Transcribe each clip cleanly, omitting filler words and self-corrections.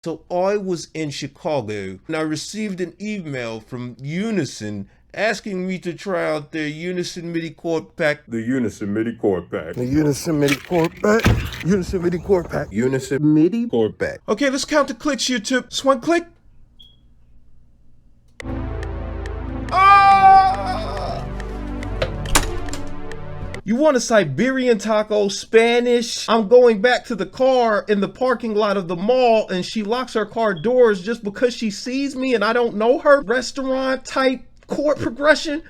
So I was in Chicago and I received an email from Unison asking me to try out their Unison Midi Chord Pack. The Unison Midi Chord Pack. The Unison Midi Chord Pack. Unison Midi Chord Pack. Unison Midi Chord Pack. Okay, let's count the clicks here to just one click. Ah! You want a Siberian taco, Spanish? I'm going back to the car in the parking lot of the mall and she locks her car doors just because she sees me and I don't know her. Restaurant type chord progression.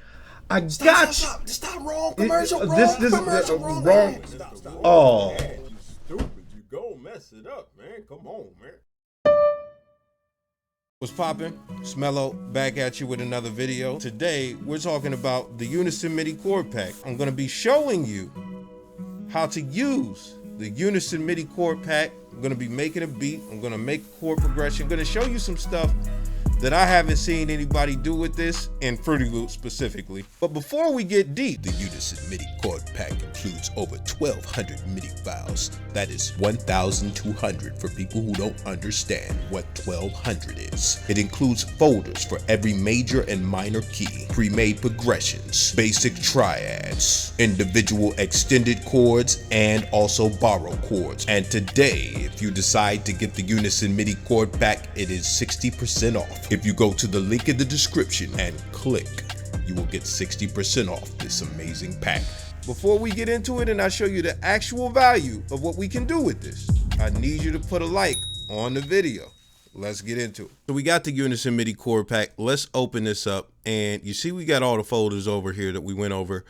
I got you. Stop, wrong commercial, wrong. Oh. Stupid, you go mess it up, man. Come on, man. What's poppin'? It's Mello back at you with another video. Today, we're talking about the Unison Midi Chord Pack. I'm gonna be showing you how to use the Unison Midi Chord Pack. I'm gonna be making a beat. I'm gonna make a chord progression. I'm gonna show you some stuff that I haven't seen anybody do with this, and Fruity Loops specifically. But before we get deep, the Unison Midi Chord Pack includes over 1,200 MIDI files. That is 1,200 for people who don't understand what 1,200 is. It includes folders for every major and minor key, pre-made progressions, basic triads, individual extended chords, and also borrow chords. And today, if you decide to get the Unison Midi Chord Pack, it is 60% off. If you go to the link in the description and click, you will get 60% off this amazing pack. Before we get into it and I show you the actual value of what we can do with this, I need you to put a like on the video. Let's get into it. So we got the Unison Midi Chord Pack. Let's open this up. And you see we got all the folders over here that we went over.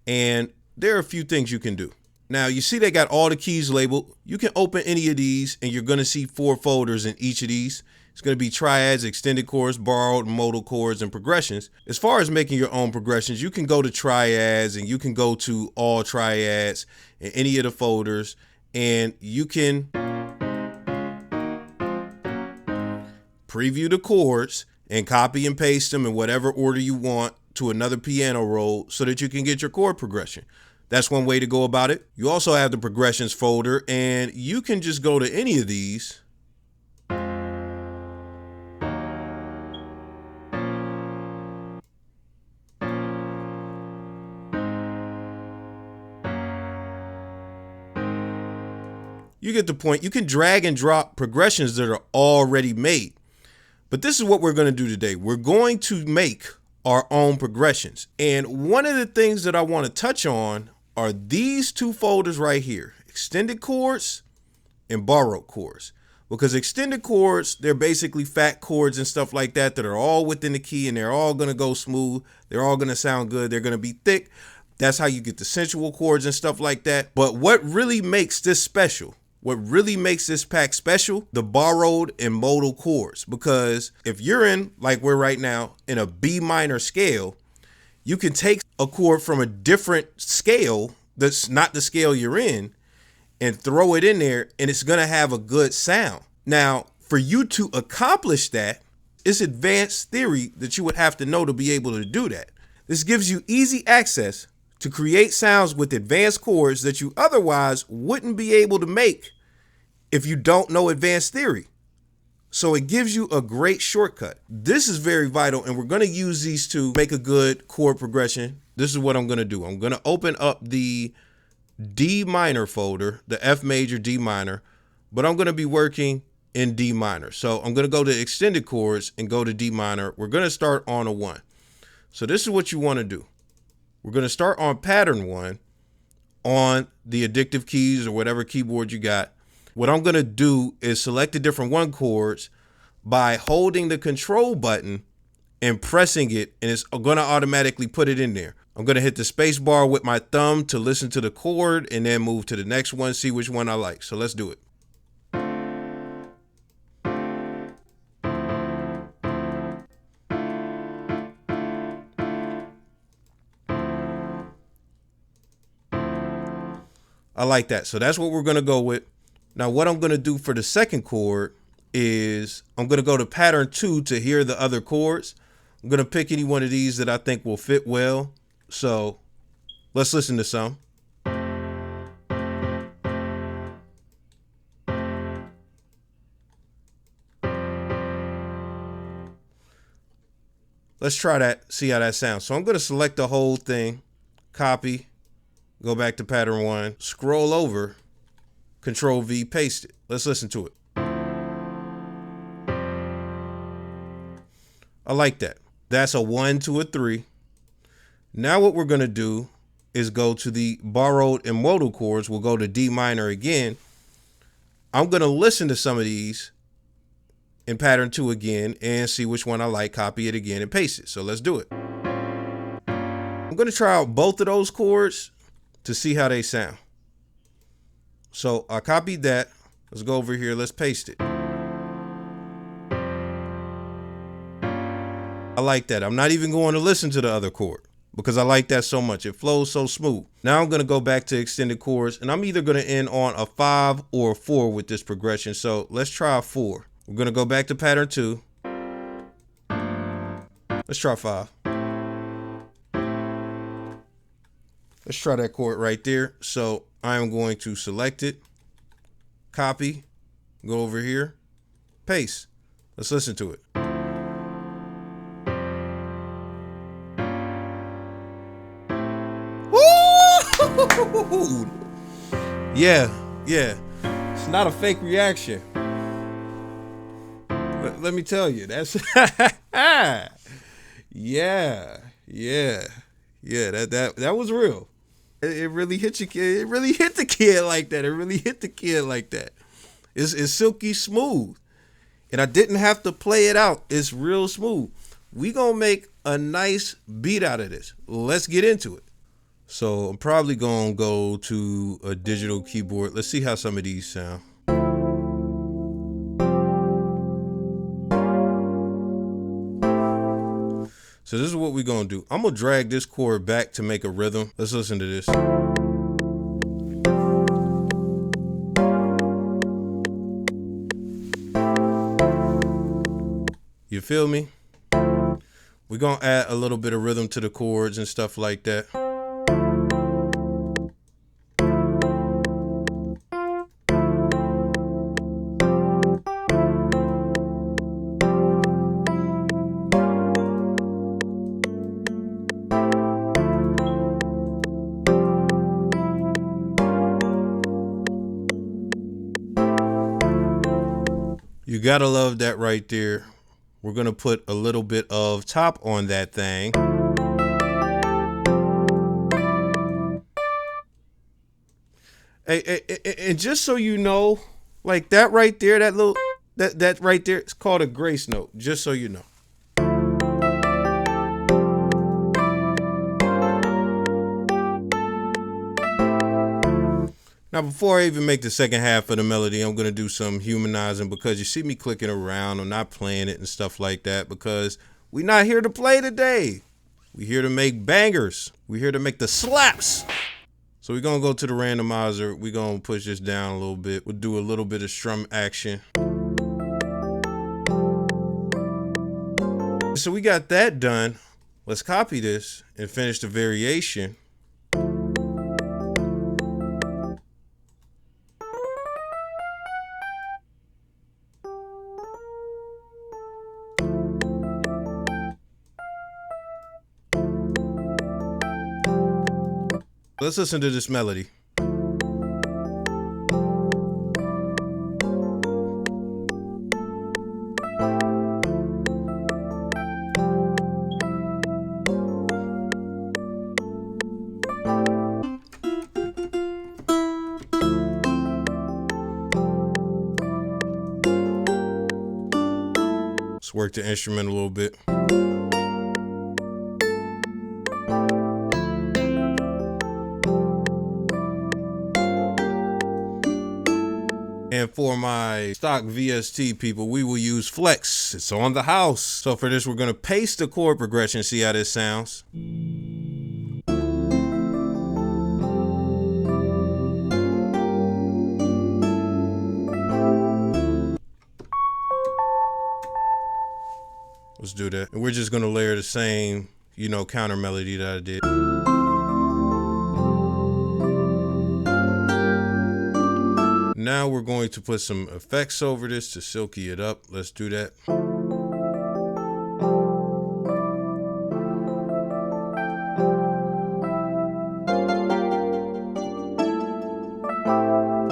And there are a few things you can do. Now, you see they got all the keys labeled. You can open any of these and you're going to see 4 folders in each of these. It's going to be triads, extended chords, borrowed, modal chords, and progressions. As far as making your own progressions, you can go to triads and you can go to all triads in any of the folders, and you can preview the chords and copy and paste them in whatever order you want to another piano roll so that you can get your chord progression. That's one way to go about it. You also have the progressions folder, and you can just go to any of these. You get the point. You can drag and drop progressions that are already made. But this is what we're going to do today. We're going to make our own progressions. And one of the things that I want to touch on are these 2 folders right here, extended chords and borrowed chords. Because extended chords, they're basically fat chords and stuff like that that are all within the key and they're all going to go smooth. They're all going to sound good. They're going to be thick. That's how you get the sensual chords and stuff like that. But what really makes this special, what really makes this pack special, the borrowed and modal chords. Because if you're in, like we're right now, in a B minor scale, you can take a chord from a different scale that's not the scale you're in and throw it in there and it's gonna have a good sound. Now, for you to accomplish that, it's advanced theory that you would have to know to be able to do that. This gives you easy access to create sounds with advanced chords that you otherwise wouldn't be able to make if you don't know advanced theory. So it gives you a great shortcut. This is very vital, and we're going to use these to make a good chord progression. This is what I'm going to do. I'm going to open up the D minor folder, the F major D minor, but I'm going to be working in D minor. So I'm going to go to extended chords and go to D minor. We're going to start on a 1. So this is what you want to do. We're going to start on pattern 1 on the addictive keys or whatever keyboard you got. What I'm going to do is select the different 1 chords by holding the control button and pressing it, and it's going to automatically put it in there. I'm going to hit the space bar with my thumb to listen to the chord and then move to the next one, see which one I like. So let's do it. I like that. So that's what we're going to go with. Now, what I'm going to do for the second chord is I'm going to go to pattern 2 to hear the other chords. I'm going to pick any one of these that I think will fit well. So let's listen to some. Let's try that, see how that sounds. So I'm gonna select the whole thing, copy, go back to pattern 1, scroll over, Control V, paste it. Let's listen to it. I like that. That's a 1 to a 3. Now what we're gonna do is go to the borrowed and modal chords. We'll go to D minor again. I'm gonna listen to some of these in pattern 2 again and see which one I like, copy it again and paste it. So let's do it. I'm gonna try out both of those chords to see how they sound. So I copied that. Let's go over here, let's paste it. I like that. I'm not even going to listen to the other chord because I like that so much. It flows so smooth. Now I'm going to go back to extended chords, and I'm either going to end on a 5 or a 4 with this progression. So let's try a 4. We're going to go back to pattern 2. Let's try 5. Let's try that chord right there. So I am going to select it, copy, go over here, paste. Let's listen to it. Woo! Yeah. It's not a fake reaction. Let me tell you, that's yeah. That was real. It really hit you, kid. It really hit the kid like that. It's silky smooth, and I didn't have to play it out. It's real smooth. We gonna make a nice beat out of this. Let's get into it. So I'm probably gonna go to a digital keyboard. Let's see how some of these sound. So this is what we're gonna do. I'm gonna drag this chord back to make a rhythm. Let's listen to this. You feel me? We're gonna add a little bit of rhythm to the chords and stuff like that. You gotta love that right there. We're gonna put a little bit of top on that thing. Hey, and just so you know, like that right there, that right there, it's called a grace note, just so you know. Now, before I even make the second half of the melody, I'm going to do some humanizing because you see me clicking around. I'm not playing it and stuff like that because we're not here to play today. We're here to make bangers. We're here to make the slaps. So we're going to go to the randomizer. We're going to push this down a little bit. We'll do a little bit of strum action. So we got that done. Let's copy this and finish the variation. Let's listen to this melody. Let's work the instrument a little bit. And for my stock VST people, we will use flex. It's on the house. So for this, we're going to paste the chord progression, see how this sounds. Let's do that. And we're just going to layer the same, counter melody that I did. Now we're going to put some effects over this to silky it up. Let's do that.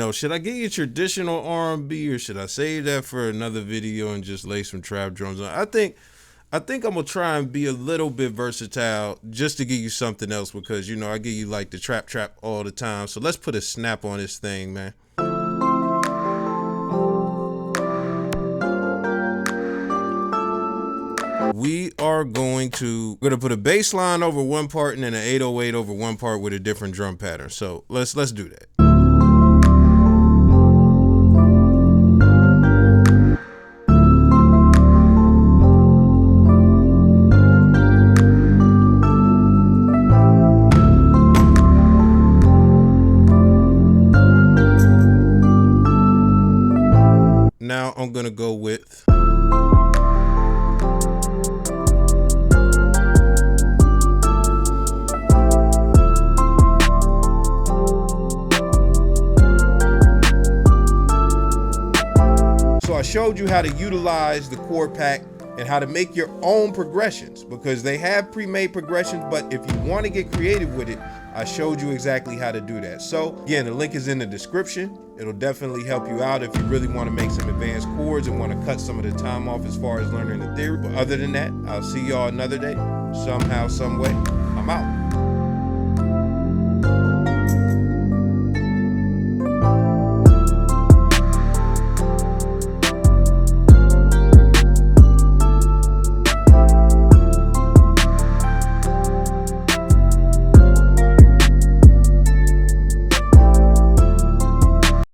know, should I give you traditional R&B or should I save that for another video and just lay some trap drums on? I think I'm gonna try and be a little bit versatile just to give you something else, because, you know, I give you like the trap all the time. So let's put a snap on this thing, man. We're gonna put a bass line over one part and then an 808 over one part with a different drum pattern. So let's do that. Now I'm gonna go with So I showed you how to utilize the chord pack and how to make your own progressions, because they have pre-made progressions, but if you want to get creative with it, I showed you exactly how to do that. So again, the link is in the description. It'll definitely help you out if you really want to make some advanced chords and want to cut some of the time off as far as learning the theory. But other than that, I'll see y'all another day, somehow, some way. I'm out.